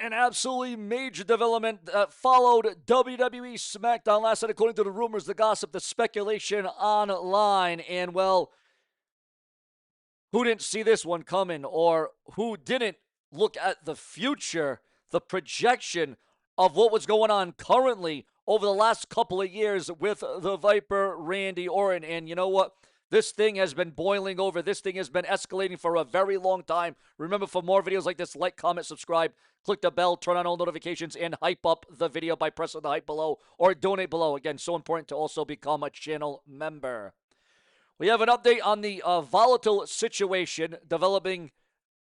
An absolutely major development that followed WWE SmackDown last night, according to the rumors, the gossip, the speculation online. And, well, who didn't see this one coming, or who didn't look at the future, the projection of what was going on currently over the last couple of years with the Viper, Randy Orton? And you know what? This thing has been boiling over. This thing has been escalating for a very long time. Remember, for more videos like this, like, comment, subscribe, click the bell, turn on all notifications, and hype up the video by pressing the hype below or donate below. Again, so important to also become a channel member. We have an update on the volatile situation developing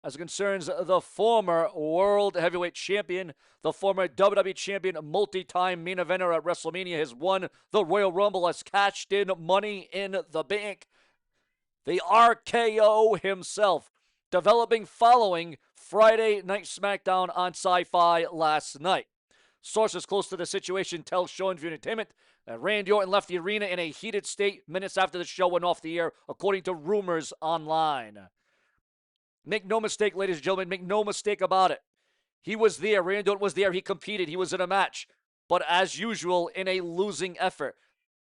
as it concerns the former World Heavyweight Champion, the former WWE Champion, multi-time main eventer at WrestleMania, has won the Royal Rumble, has cashed in Money in the Bank. The RKO himself, developing following Friday Night SmackDown on Sci-Fi last night. Sources close to the situation tell SeanzViewEnt Entertainment that Randy Orton left the arena in a heated state minutes after the show went off the air, according to rumors online. Make no mistake, ladies and gentlemen, make no mistake about it. He was there. Randy Orton was there. He competed. He was in a match. But as usual, in a losing effort.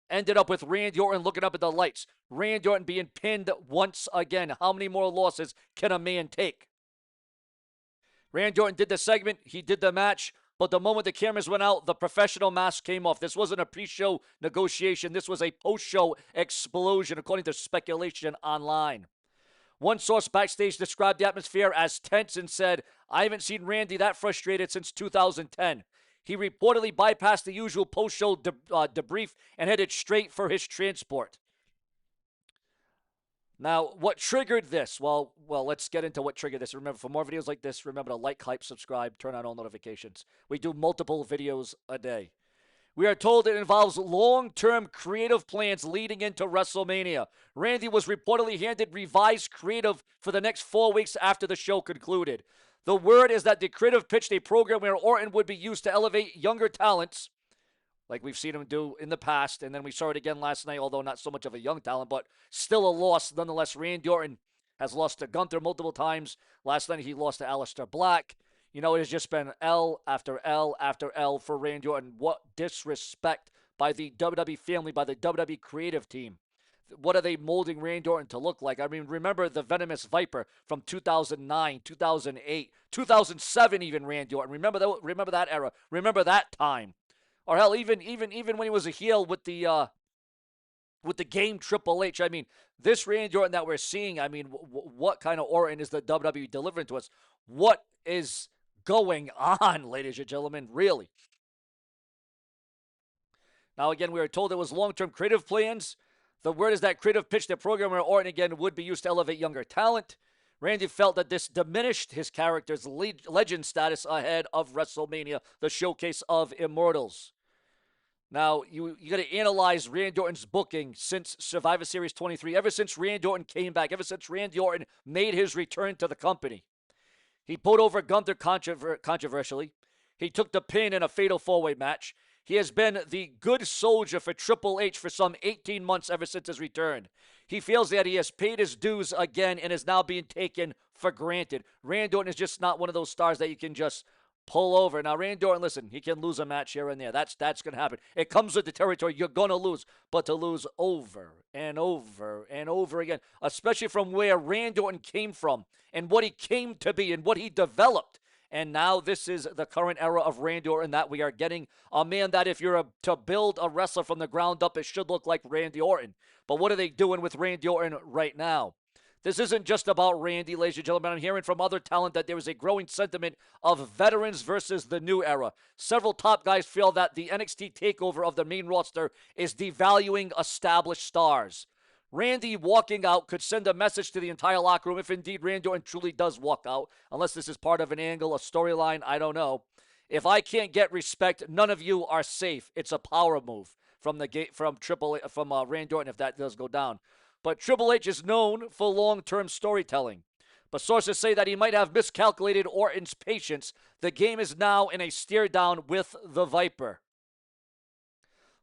Ended up with Randy Orton looking up at the lights. Randy Orton being pinned once again. How many more losses can a man take? Randy Orton did the segment. He did the match. But the moment the cameras went out, the professional mask came off. This wasn't a pre-show negotiation. This was a post-show explosion, according to speculation online. One source backstage described the atmosphere as tense and said, "I haven't seen Randy that frustrated since 2010. He reportedly bypassed the usual post-show debrief and headed straight for his transport." Now, what triggered this? Well, let's get into what triggered this. Remember, for more videos like this, remember to like, hype, subscribe, turn on all notifications. We do multiple videos a day. We are told it involves long-term creative plans leading into WrestleMania. Randy was reportedly handed revised creative for the next 4 weeks after the show concluded. The word is that the creative pitched a program where Orton would be used to elevate younger talents, like we've seen him do in the past, and then we saw it again last night, although not so much of a young talent, but still a loss. Nonetheless, Randy Orton has lost to Gunther multiple times. Last night he lost to Aleister Black. You know, it has just been L after L after L for Randy Orton. What disrespect by the WWE family, by the WWE creative team. What are they molding Randy Orton to look like? I mean, remember the Venomous Viper from 2009, 2008, 2007 even, Randy Orton. Remember that era. Remember that time. Or hell, even when he was a heel with the game Triple H. I mean, this Randy Orton that we're seeing, I mean, what kind of Orton is the WWE delivering to us? What is going on, ladies and gentlemen? Really? Now, again, we were told it was long-term creative plans. The word is that creative pitched a program where Orton, again, would be used to elevate younger talent. Randy felt that this diminished his character's legend status ahead of WrestleMania, the showcase of Immortals. Now, you got to analyze Randy Orton's booking since Survivor Series 23, ever since Randy Orton came back, ever since Randy Orton made his return to the company. He pulled over Gunther controversially. He took the pin in a fatal four-way match. He has been the good soldier for Triple H for some 18 months ever since his return. He feels that he has paid his dues again and is now being taken for granted. Randy Orton is just not one of those stars that you can just pull over. Now, Randy Orton, listen, he can lose a match here and there. That's going to happen. It comes with the territory. You're going to lose. But to lose over and over and over again, especially from where Randy Orton came from and what he came to be and what he developed. And now this is the current era of Randy Orton that we are getting. A man that if you're to build a wrestler from the ground up, it should look like Randy Orton. But what are they doing with Randy Orton right now? This isn't just about Randy, ladies and gentlemen. I'm hearing from other talent that there is a growing sentiment of veterans versus the new era. Several top guys feel that the NXT takeover of the main roster is devaluing established stars. Randy walking out could send a message to the entire locker room, if indeed Randy Orton truly does walk out, unless this is part of an angle, a storyline, I don't know. If I can't get respect, none of you are safe. It's a power move from Randy Orton if that does go down. But Triple H is known for long-term storytelling. But sources say that he might have miscalculated Orton's patience. The game is now in a stare down with the Viper.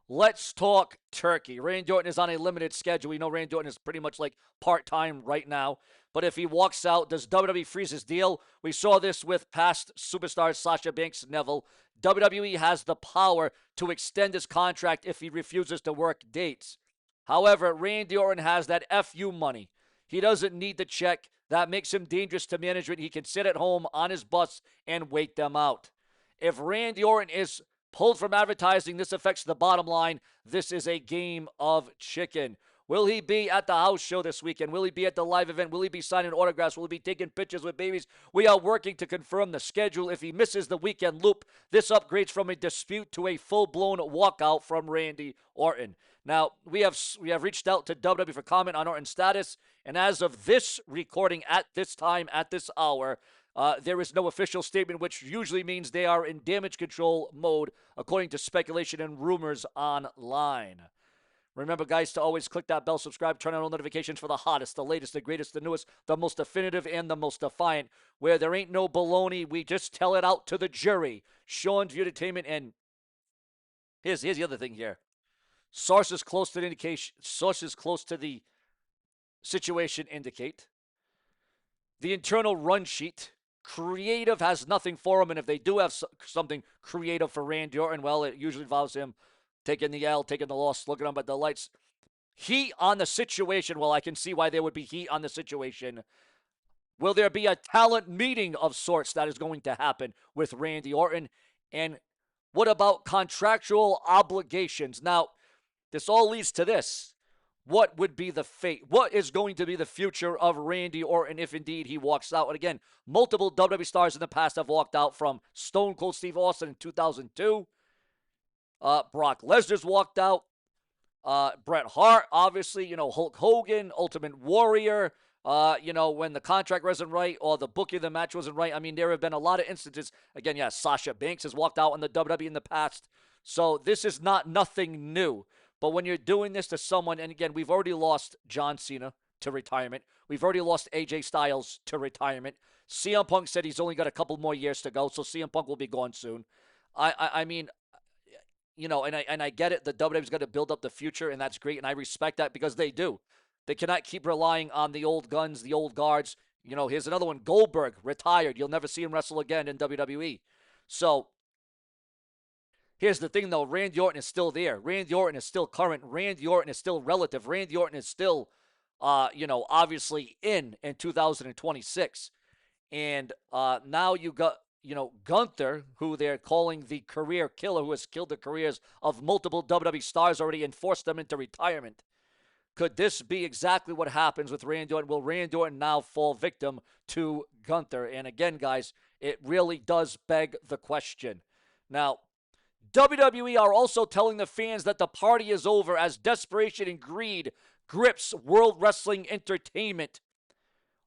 Let's talk Turkey. Randy Orton is on a limited schedule. We know Randy Orton is pretty much like part-time right now. But if he walks out, does WWE freeze his deal? We saw this with past superstars Sasha Banks, Neville. WWE has the power to extend his contract if he refuses to work dates. However, Randy Orton has that FU money. He doesn't need the check. That makes him dangerous to management. He can sit at home on his bus and wait them out. If Randy Orton is pulled from advertising, this affects the bottom line. This is a game of chicken. Will he be at the house show this weekend? Will he be at the live event? Will he be signing autographs? Will he be taking pictures with babies? We are working to confirm the schedule. If he misses the weekend loop, this upgrades from a dispute to a full-blown walkout from Randy Orton. Now, we have reached out to WWE for comment on Orton's status, and as of this recording at this time, at this hour, there is no official statement, which usually means they are in damage control mode, according to speculation and rumors online. Remember, guys, to always click that bell, subscribe, turn on all notifications for the hottest, the latest, the greatest, the newest, the most definitive, and the most defiant. Where there ain't no baloney, we just tell it out to the jury. Sean's View Entertainment, and here's the other thing here. Sources close to the situation indicate the internal run sheet. Creative has nothing for him, and if they do have something creative for Randy Orton, well, it usually involves him taking the L, taking the loss, looking up at the lights. Heat on the situation, well, I can see why there would be heat on the situation. Will there be a talent meeting of sorts that is going to happen with Randy Orton? And what about contractual obligations? Now, this all leads to this. What would be the fate? What is going to be the future of Randy Orton if indeed he walks out? And again, multiple WWE stars in the past have walked out, from Stone Cold Steve Austin in 2002. Brock Lesnar's walked out. Bret Hart, obviously, Hulk Hogan, Ultimate Warrior, when the contract wasn't right or the booking of the match wasn't right. I mean, there have been a lot of instances. Again, yeah, Sasha Banks has walked out in the WWE in the past. So this is nothing new. But when you're doing this to someone, and again, we've already lost John Cena to retirement. We've already lost AJ Styles to retirement. CM Punk said he's only got a couple more years to go, so CM Punk will be gone soon. I mean, and I get it. The WWE's got to build up the future, and that's great, and I respect that because they do. They cannot keep relying on the old guns, the old guards. Here's another one. Goldberg, retired. You'll never see him wrestle again in WWE. So, here's the thing, though. Randy Orton is still there. Randy Orton is still current. Randy Orton is still relative. Randy Orton is still, obviously in 2026. And now you got, Gunther, who they're calling the career killer, who has killed the careers of multiple WWE stars already and forced them into retirement. Could this be exactly what happens with Randy Orton? Will Randy Orton now fall victim to Gunther? And again, guys, it really does beg the question. Now, WWE are also telling the fans that the party is over as desperation and greed grips World Wrestling Entertainment.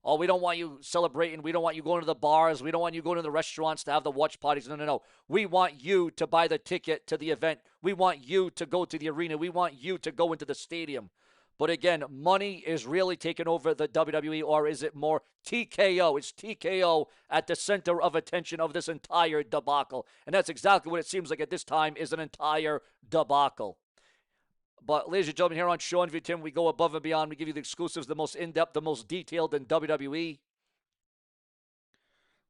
Oh, we don't want you celebrating. We don't want you going to the bars. We don't want you going to the restaurants to have the watch parties. No. We want you to buy the ticket to the event. We want you to go to the arena. We want you to go into the stadium. But again, money is really taking over the WWE, or is it more TKO? It's TKO at the center of attention of this entire debacle. And that's exactly what it seems like at this time, is an entire debacle. But ladies and gentlemen, here on SeanzViewEnt, we go above and beyond. We give you the exclusives, the most in-depth, the most detailed in WWE.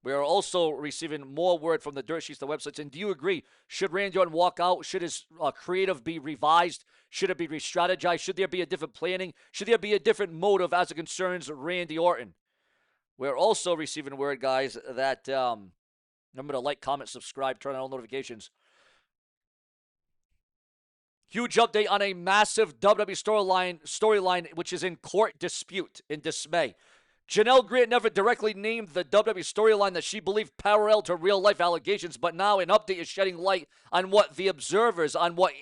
We are also receiving more word from the dirt sheets, the websites. And do you agree? Should Randy Orton walk out? Should his creative be revised? Should it be re-strategized? Should there be a different planning? Should there be a different motive as it concerns Randy Orton? We're also receiving word, guys, that remember to like, comment, subscribe, turn on all notifications. Huge update on a massive WWE storyline, which is in court dispute, in dismay. Janelle Grant never directly named the WWE storyline that she believed paralleled to real-life allegations, but now an update is shedding light on what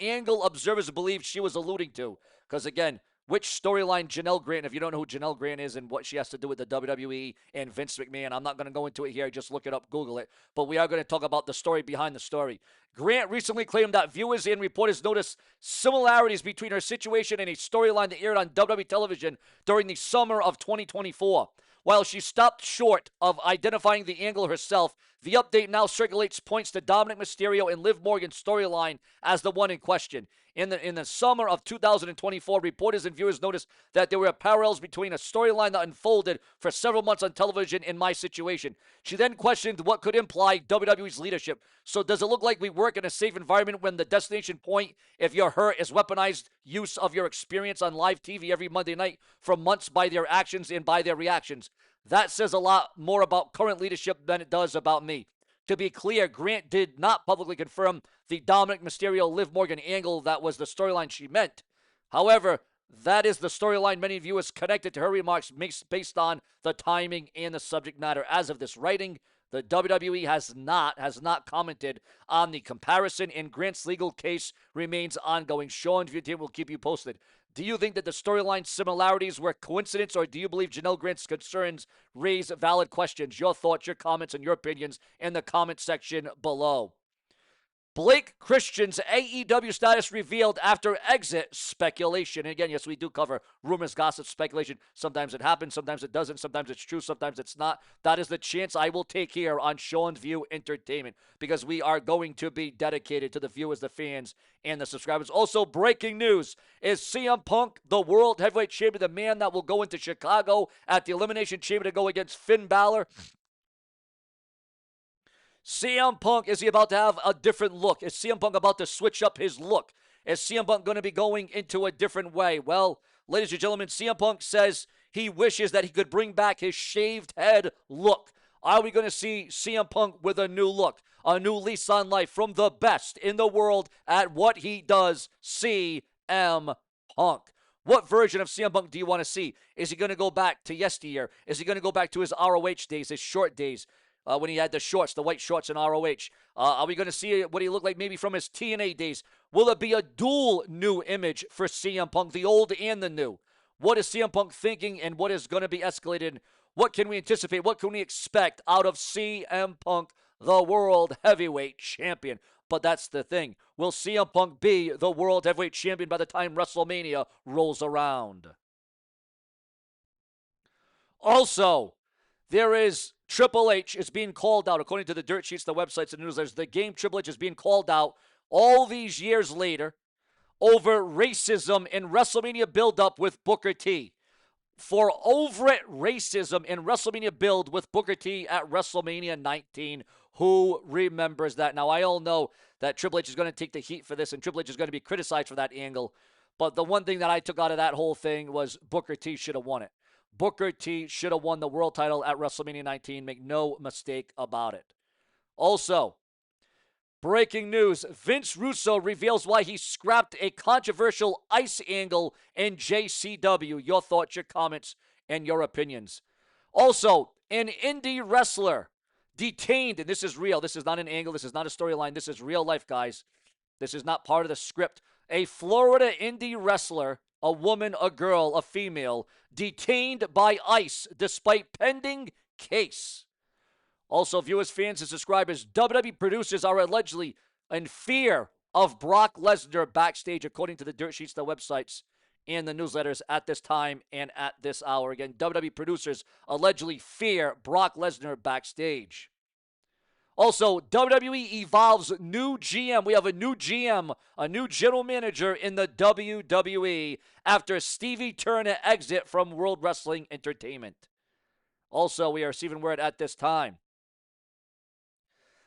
angle observers believe she was alluding to. Because again, which storyline Janelle Grant, if you don't know who Janelle Grant is and what she has to do with the WWE and Vince McMahon, I'm not going to go into it here. Just look it up, Google it. But we are going to talk about the story behind the story. Grant recently claimed that viewers and reporters noticed similarities between her situation and a storyline that aired on WWE television during the summer of 2024. While she stopped short of identifying the angle herself, The update now circulates points to Dominic Mysterio and Liv Morgan's storyline as the one in question. In the summer of 2024, reporters and viewers noticed that there were parallels between a storyline that unfolded for several months on television in my situation. She then questioned what could imply WWE's leadership. So does it look like we work in a safe environment when the destination point, if you're hurt, is weaponized use of your experience on live TV every Monday night for months by their actions and by their reactions? That says a lot more about current leadership than it does about me. To be clear, Grant did not publicly confirm the Dominic Mysterio Liv Morgan angle that was the storyline she meant. However, that is the storyline many viewers connected to her remarks based on the timing and the subject matter. As of this writing, the WWE has not commented on the comparison, and Grant's legal case remains ongoing. SeanzViewEnt will keep you posted. Do you think that the storyline similarities were coincidence, or do you believe Janelle Grant's concerns raise valid questions? Your thoughts, your comments, and your opinions in the comment section below. Blake Christian's AEW status revealed after exit speculation. And again, yes, we do cover rumors, gossip, speculation. Sometimes it happens, sometimes it doesn't, sometimes it's true, sometimes it's not. That is the chance I will take here on Sean's View Entertainment, because we are going to be dedicated to the viewers, the fans, and the subscribers. Also, breaking news is CM Punk, the World Heavyweight Champion, the man that will go into Chicago at the Elimination Chamber to go against Finn Balor. CM Punk, is he about to have a different look? Is CM Punk about to switch up his look? Is CM Punk going to be going into a different way? Well, ladies and gentlemen, CM Punk says he wishes that he could bring back his shaved head look. Are we going to see CM Punk with a new look, a new lease on life from the best in the world at what he does, CM Punk? What version of CM Punk do you want to see? Is he going to go back to yesteryear? Is he going to go back to his ROH days, his short days? When he had the shorts, the white shorts in ROH. Are we going to see what he looked like maybe from his TNA days? Will it be a dual new image for CM Punk, the old and the new? What is CM Punk thinking, and what is going to be escalated? What can we anticipate? What can we expect out of CM Punk, the World Heavyweight Champion? But that's the thing. Will CM Punk be the World Heavyweight Champion by the time WrestleMania rolls around? Also, there is Triple H is being called out, according to the dirt sheets, the websites, and newsletters. The game Triple H is being called out all these years later over racism in WrestleMania build-up with Booker T. For overt racism in WrestleMania build with Booker T at WrestleMania 19. Who remembers that? Now, I all know that Triple H is going to take the heat for this, and Triple H is going to be criticized for that angle. But the one thing that I took out of that whole thing was Booker T should have won it. Booker T should have won the world title at WrestleMania 19. Make no mistake about it. Also, breaking news, Vince Russo reveals why he scrapped a controversial ICE angle in JCW. Your thoughts, your comments, and your opinions. Also, an indie wrestler detained, and this is real. This is not an angle. This is not a storyline. This is real life, guys. This is not part of the script. A Florida indie wrestler, a woman, a girl, a female, detained by ICE despite pending case. Also, viewers, fans, and subscribers, WWE producers are allegedly in fear of Brock Lesnar backstage, according to the dirt sheets, the websites, and the newsletters at this time and at this hour. Again, WWE producers allegedly fear Brock Lesnar backstage. Also, WWE evolves new GM. We have a new GM, a new general manager in the WWE after Stevie Turner exit from World Wrestling Entertainment. Also, we are receiving word at this time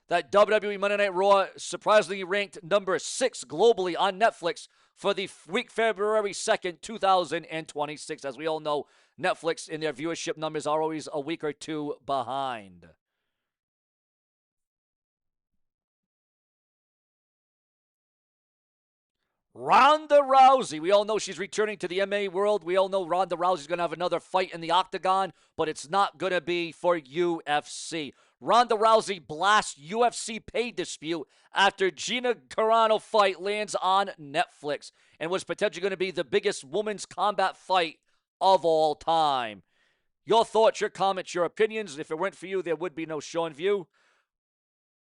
that WWE Monday Night Raw surprisingly ranked number 6 globally on Netflix for the week February 2nd, 2026. As we all know, Netflix in their viewership numbers are always a week or two behind. Ronda Rousey. We all know she's returning to the MMA world. We all know Ronda Rousey's going to have another fight in the octagon, but it's not going to be for UFC. Ronda Rousey blasts UFC pay dispute after Gina Carano fight lands on Netflix and was potentially going to be the biggest women's combat fight of all time. Your thoughts, your comments, your opinions. If it weren't for you, there would be no Sean View,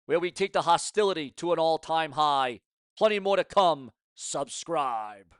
where we take the hostility to an all-time high. Plenty more to come. Subscribe.